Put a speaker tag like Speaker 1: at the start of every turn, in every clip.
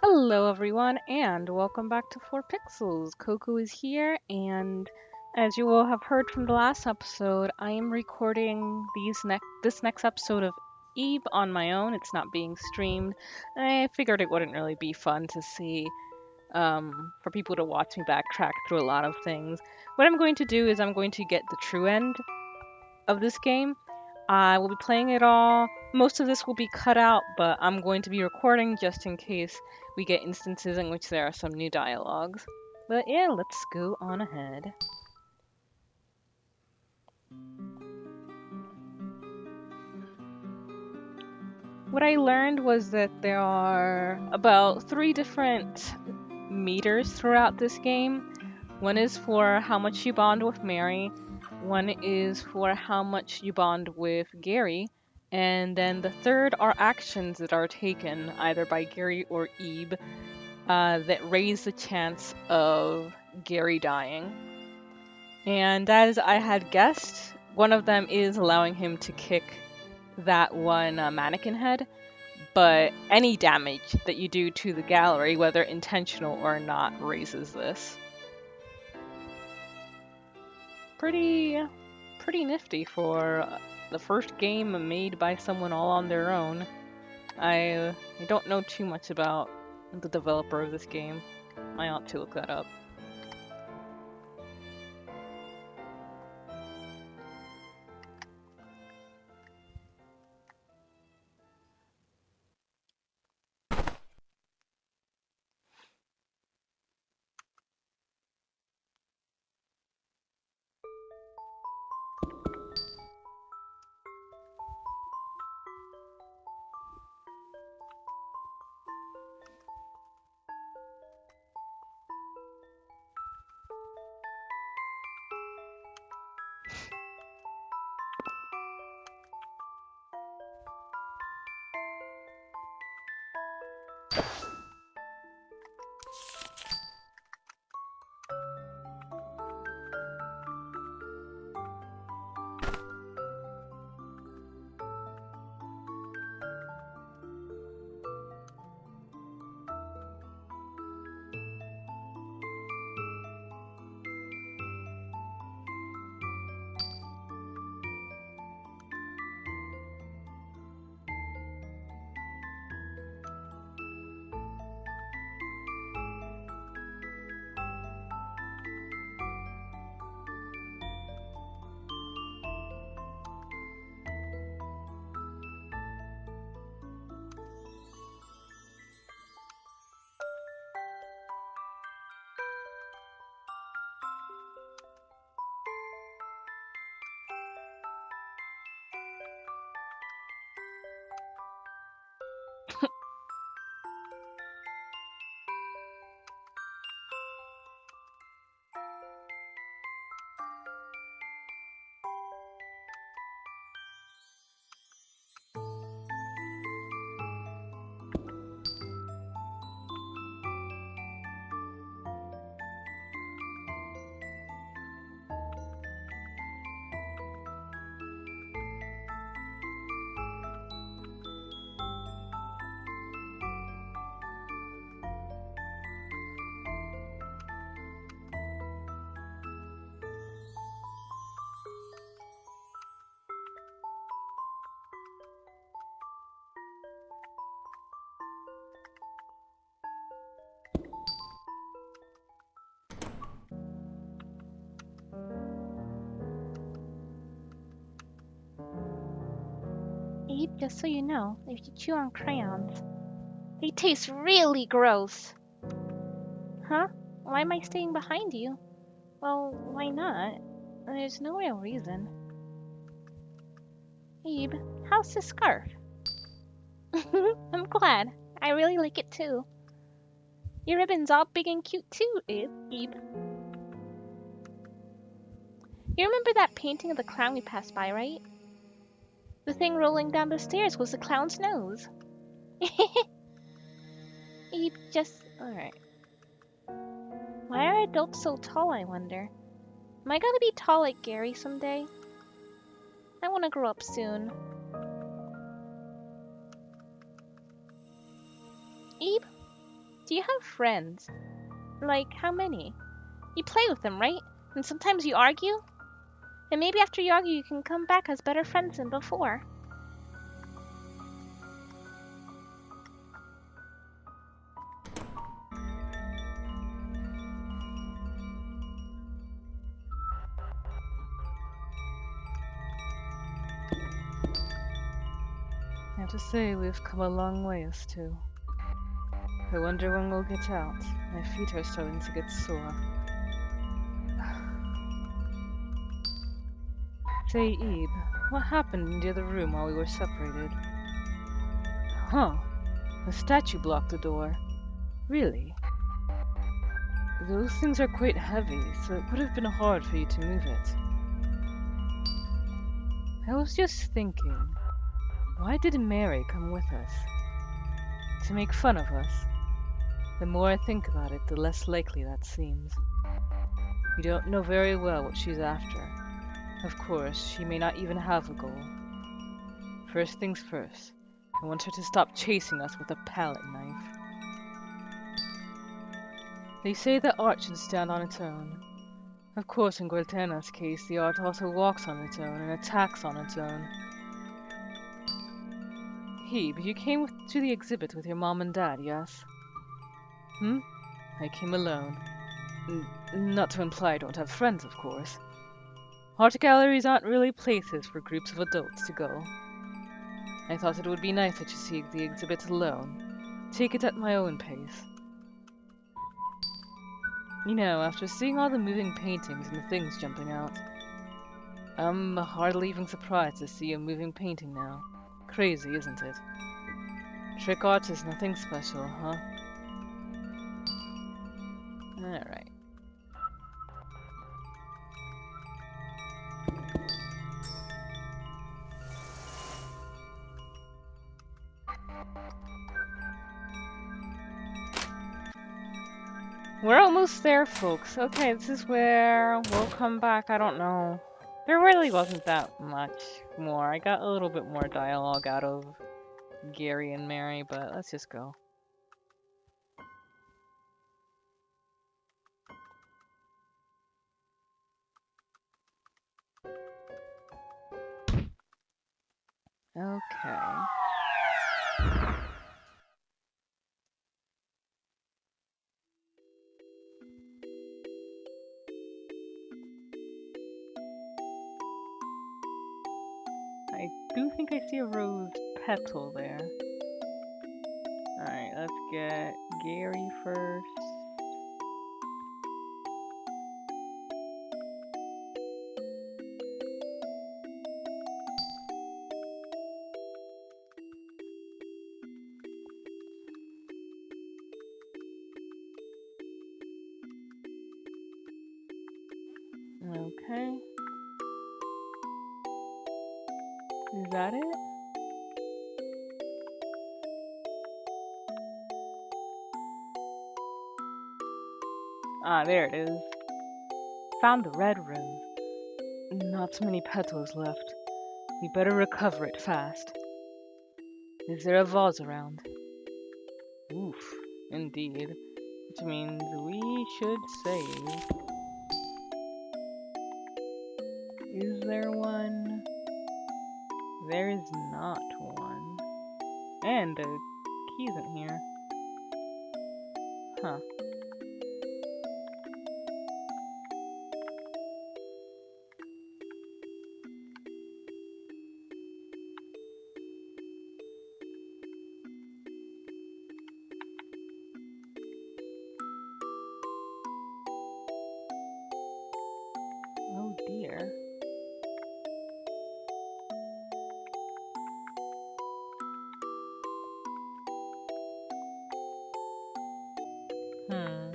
Speaker 1: Hello, everyone, and welcome back to 4pixels. Coco is here, and as you will have heard from the last episode, I am recording this next episode of Eve on my own. It's not being streamed. I figured it wouldn't really be fun to see for people to watch me backtrack through a lot of things. What I'm going to do is I'm going to get the true end of this game. I will be playing it all. Most of this will be cut out, but I'm going to be recording just in case we get instances in which there are some new dialogues. But yeah, let's go on ahead. What I learned was that there are about 3 different meters throughout this game. One is for how much you bond with Mary, one is for how much you bond with Gary, and then the third are actions that are taken either by Gary or Ebe that raise the chance of Gary dying. And as I had guessed, one of them is allowing him to kick that one mannequin head, but any damage that you do to the gallery, whether intentional or not, raises this. Pretty nifty for the first game made by someone all on their own. I don't know too much about the developer of this game. I ought to look that up.
Speaker 2: Abe, just so you know, if you chew on crayons, they taste really gross. Huh? Why am I staying behind you? Well, why not? There's no real reason. Abe, how's the scarf? I'm glad. I really like it too. Your ribbon's all big and cute too, Abe. You remember that painting of the clown we passed by, right? The thing rolling down the stairs was the clown's nose. Abe, just... Alright. Why are adults so tall, I wonder? Am I gonna be tall like Gary someday? I wanna grow up soon. Abe? Do you have friends? Like, how many? You play with them, right? And sometimes you argue? And maybe after you argue, you can come back as better friends than before.
Speaker 1: I have to say, we've come a long way, us two. I wonder when we'll get out. My feet are starting to get sore. Say, Ebe, what happened in the other room while we were separated? Huh. A statue blocked the door. Really? Those things are quite heavy, so it would have been hard for you to move it. I was just thinking, why did Mary come with us? To make fun of us? The more I think about it, the less likely that seems. We don't know very well what she's after. Of course, she may not even have a goal. First things first, I want her to stop chasing us with a palette knife. They say that art should stand on its own. Of course, in Guiltena's case, the art also walks on its own and attacks on its own. Hebe, you came to the exhibit with your mom and dad, yes? I came alone. Not to imply I don't have friends, of course. Art galleries aren't really places for groups of adults to go. I thought it would be nicer to see the exhibit alone. Take it at my own pace. You know, after seeing all the moving paintings and the things jumping out, I'm hardly even surprised to see a moving painting now. Crazy, isn't it? Trick art is nothing special, huh? Alright. We're almost there, folks. Okay, this is where we'll come back. I don't know. There really wasn't that much more. I got a little bit more dialogue out of Gary and Mary, but let's just go. Okay. I do think I see a rose petal there. Alright, let's get Gary first. Okay. Is that it? Ah, there it is. Found the red rose. Not so many petals left. We better recover it fast. Is there a vase around? Oof, indeed. Which means we should save. Is there one? There is not one. And the key isn't here. Huh. Oh dear. Hmm.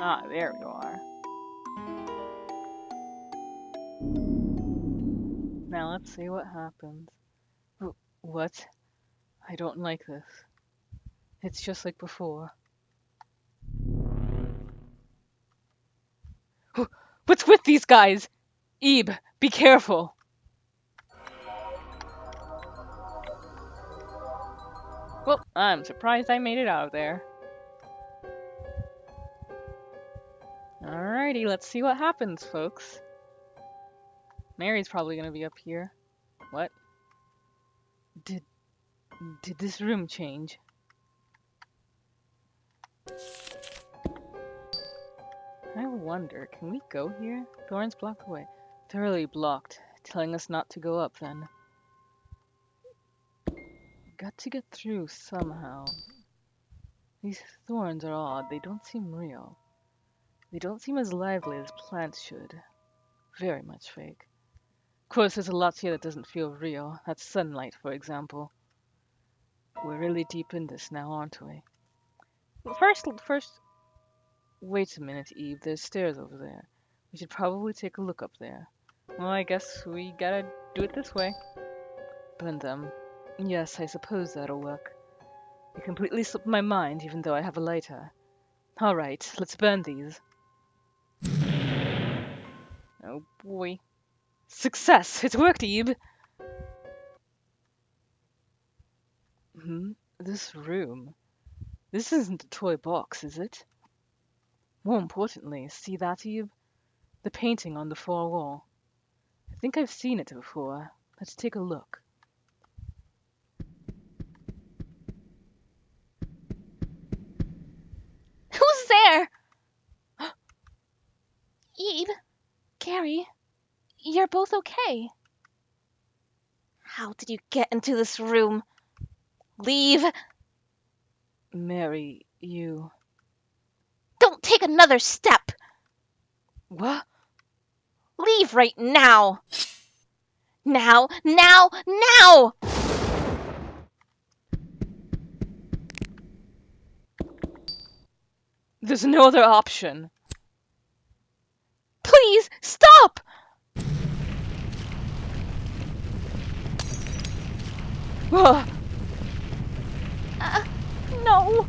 Speaker 1: Ah, there you are. Now let's see what happens. What? I don't like this. It's just like before. What's with these guys? Ebe, be careful. Well, I'm surprised I made it out of there. Alrighty, let's see what happens, folks. Mary's probably gonna be up here. What? Did did this room change? I wonder, can we go here? Thorns block the way. Thoroughly blocked, telling us not to go up then. Got to get through somehow. These thorns are odd, they don't seem real. They don't seem as lively as plants should. Very much fake. Of course, there's a lot here that doesn't feel real. That's sunlight, for example. We're really deep in this now, aren't we? First, wait a minute, Eve. There's stairs over there. We should probably take a look up there. Well, I guess we gotta do it this way. Burn them. Yes, I suppose that'll work. It completely slipped my mind, even though I have a lighter. Alright, let's burn these. Oh boy. Success! It's worked, Eve! Hmm? This room. This isn't a toy box, is it? More importantly, see that, Eve? The painting on the far wall. I think I've seen it before. Let's take a look.
Speaker 2: Who's there? Eve, Gary, you're both okay. How did you get into this room? Leave!
Speaker 1: Mary, you...
Speaker 2: Don't take another step!
Speaker 1: What?
Speaker 2: Leave right now! Now, now, now!
Speaker 1: There's no other option.
Speaker 2: Please, stop!
Speaker 1: Ugh.
Speaker 2: No!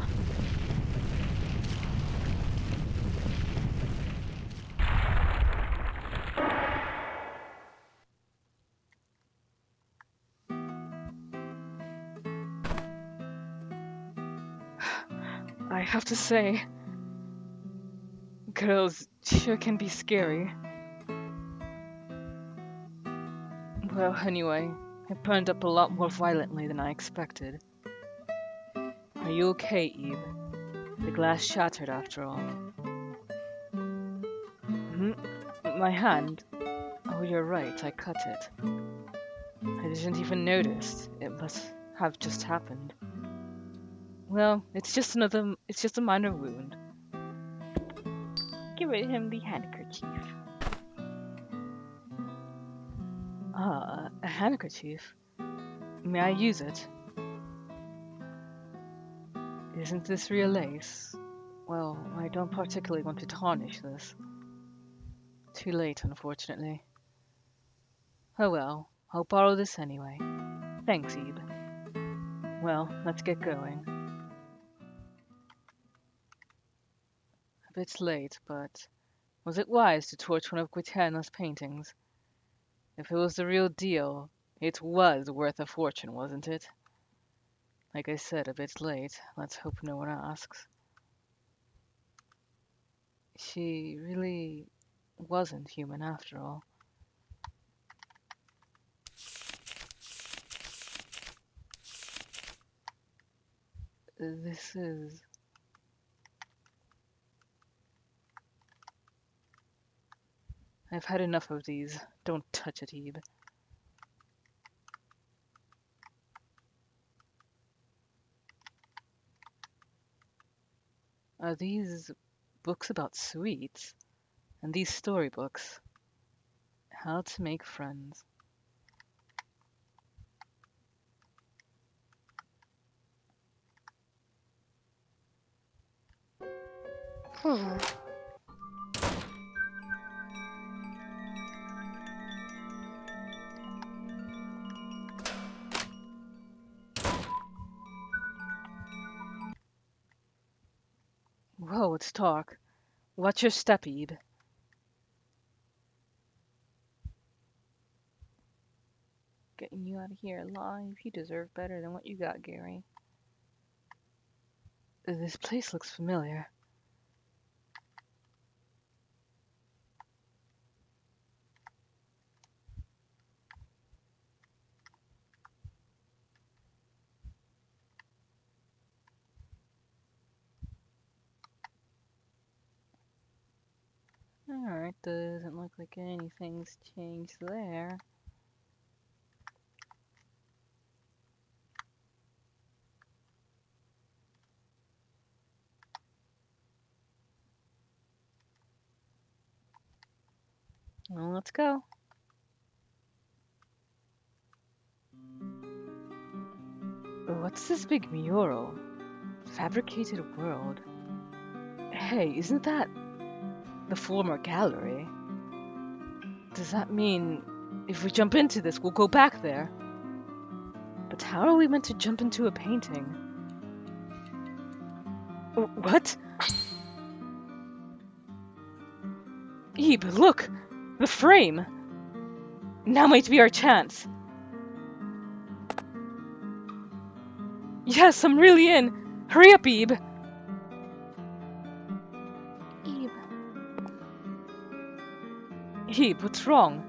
Speaker 1: I have to say, girls sure can be scary. Well, anyway, it burned up a lot more violently than I expected. Are you okay, Eve? The glass shattered after all. Hmm? My hand? Oh, you're right, I cut it. I didn't even notice. It must have just happened. Well, it's just a minor wound.
Speaker 2: Give him the handkerchief.
Speaker 1: Ah, a handkerchief. May I use it? Isn't this real lace? Well, I don't particularly want to tarnish this. Too late, unfortunately. Oh well, I'll borrow this anyway. Thanks, Ebe. Well, let's get going. A bit late, but was it wise to torch one of Guiterna's paintings? If it was the real deal, it was worth a fortune, wasn't it? Like I said, a bit late. Let's hope no one asks. She really wasn't human after all. This is... I've had enough of these. Don't touch it, Ebe. Are these books about sweets? And these storybooks? How to make friends. Whoa, it's dark. Watch your step, Ebe. Getting you out of here alive. You deserve better than what you got, Gary. This place looks familiar. Alright, doesn't look like anything's changed there. Well, let's go. What's this big mural? Fabricated world. Hey, isn't that the former gallery? Does that mean if we jump into this, we'll go back there? But how are we meant to jump into a painting? What? Ebe, look! The frame! Now might be our chance. Yes, I'm really in. Hurry up, Ebe.
Speaker 2: Eve,
Speaker 1: Ebe, what's wrong?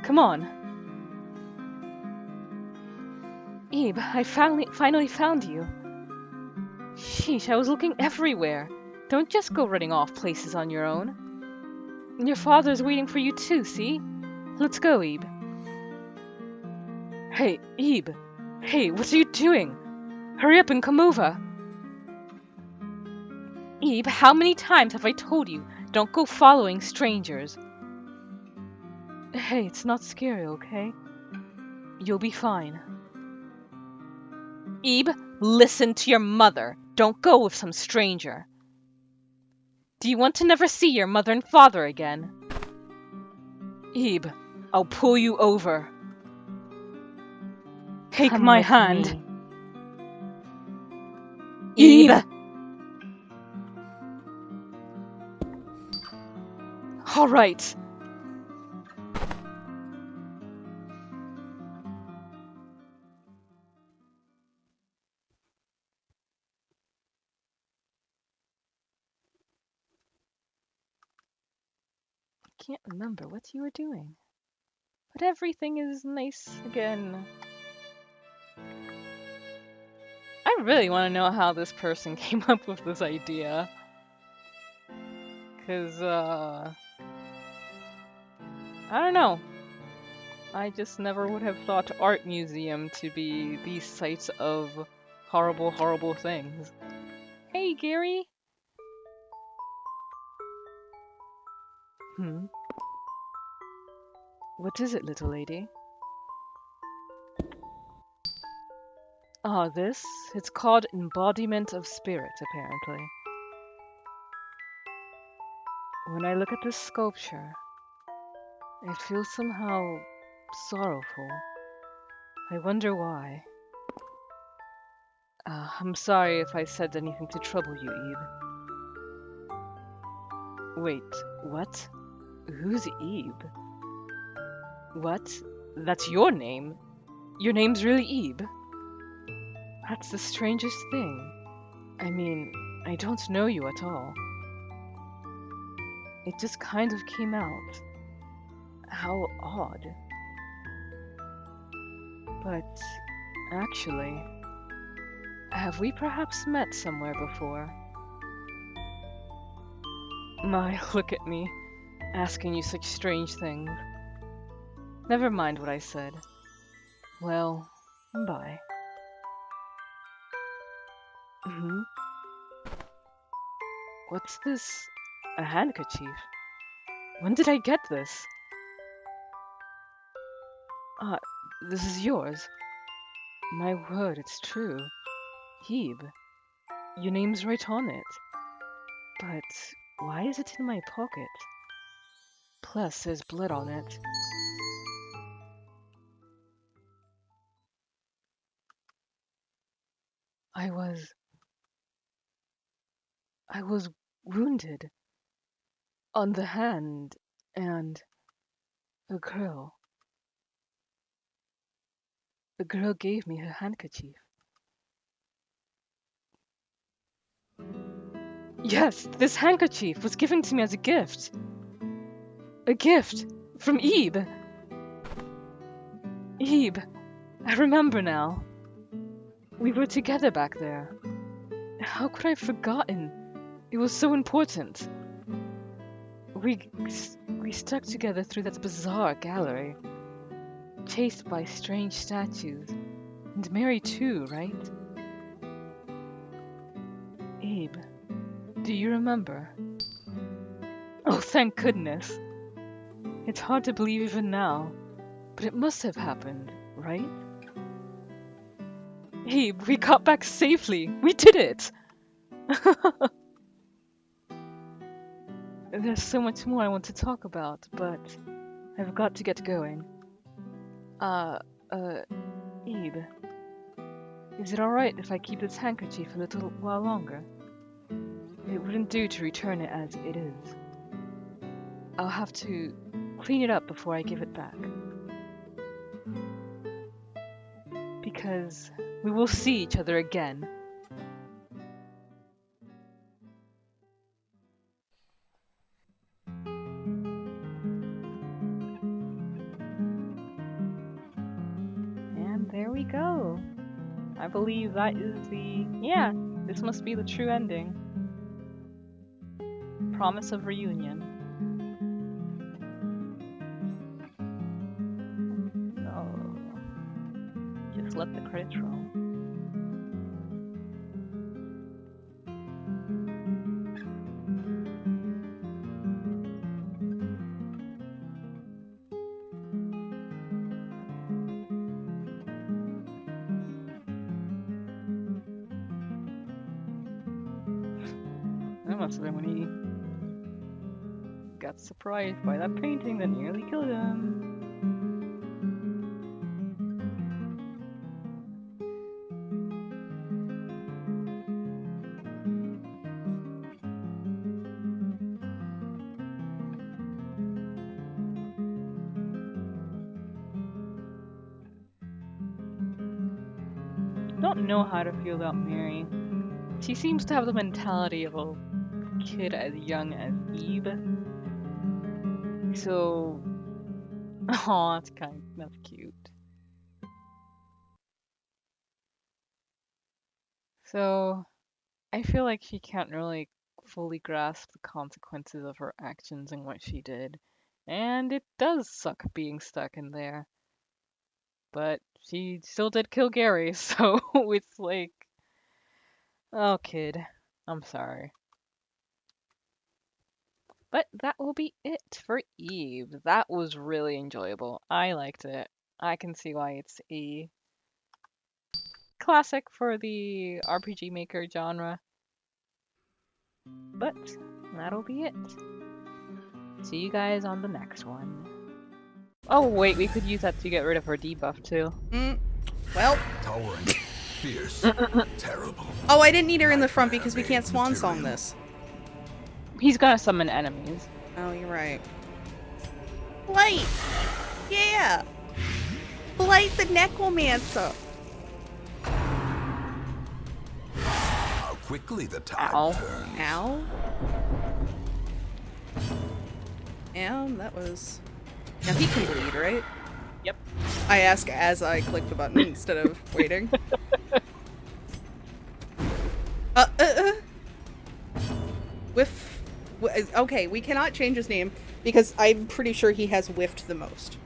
Speaker 1: Come on. Ebe, I finally found you. Sheesh, I was looking everywhere. Don't just go running off places on your own. Your father's waiting for you too, see? Let's go, Ebe. Hey, Ebe. Hey, what are you doing? Hurry up and come over. Ebe, how many times have I told you, don't go following strangers? Hey, it's not scary, okay? You'll be fine. Ebe, listen to your mother. Don't go with some stranger. Do you want to never see your mother and father again? Ebe, I'll pull you over. Take
Speaker 2: come
Speaker 1: my
Speaker 2: with
Speaker 1: hand.
Speaker 2: me.
Speaker 1: Ebe! All right. Can't remember what you were doing. But everything is nice again. I really want to know how this person came up with this idea. Cause, I don't know. I just never would have thought art museum to be these sites of horrible, horrible things. Hey, Gary. Hmm? What is it, little lady? Ah, this? It's called embodiment of spirit, apparently. When I look at this sculpture, it feels somehow sorrowful. I wonder why. I'm sorry if I said anything to trouble you, Eve. Wait, what? Who's Eve? What? That's your name? Your name's really Eve? That's the strangest thing. I mean, I don't know you at all. It just kind of came out. How odd. But, actually, have we perhaps met somewhere before? My, look at me, asking you such strange things. Never mind what I said. Well, bye. Hmm? What's this? A handkerchief? When did I get this? Ah, this is yours. My word, it's true. Hebe, your name's right on it. But why is it in my pocket? Plus, there's blood on it. I was... I was wounded. On the hand, and... A girl. A girl gave me her handkerchief. Yes, this handkerchief was given to me as a gift. A gift from Ebe. Ebe, I remember now. We were together back there. How could I have forgotten? It was so important. We stuck together through that bizarre gallery, chased by strange statues. And Mary too, right? Abe, do you remember? Oh, thank goodness. It's hard to believe even now, but it must have happened, right? Abe, we got back safely. We did it! There's so much more I want to talk about, but I've got to get going. Uh, Abe, is it alright if I keep this handkerchief a little while longer? It wouldn't do to return it as it is. I'll have to clean it up before I give it back. Because we will see each other again. And there we go. I believe that is yeah, this must be the true ending. Promise of reunion. Oh, just let the credits roll. That must have been when he got surprised by that painting that nearly killed him. Don't know how to feel about Mary. She seems to have the mentality of a kid as young as Eve. So, oh, that's cute. So, I feel like she can't really fully grasp the consequences of her actions and what she did. And it does suck being stuck in there. But she still did kill Gary, so it's like, oh, kid, I'm sorry. But that will be it for Eve. That was really enjoyable. I liked it. I can see why it's a classic for the RPG Maker genre. But that'll be it. See you guys on the next one. Oh wait, we could use that to get rid of her debuff too.
Speaker 3: Well.
Speaker 4: Towering, fierce, terrible.
Speaker 3: Oh, I didn't need her in the front because we can't swan song this.
Speaker 1: He's gonna summon enemies.
Speaker 3: Oh, you're right. Blight! Yeah! Blight the Necromancer!
Speaker 4: How quickly the tide
Speaker 1: Ow.
Speaker 4: turns.
Speaker 3: Ow. And that was... Now he can bleed, right?
Speaker 1: Yep.
Speaker 3: I ask as I click the button instead of waiting. Whiff. Okay, we cannot change his name because I'm pretty sure he has whiffed the most.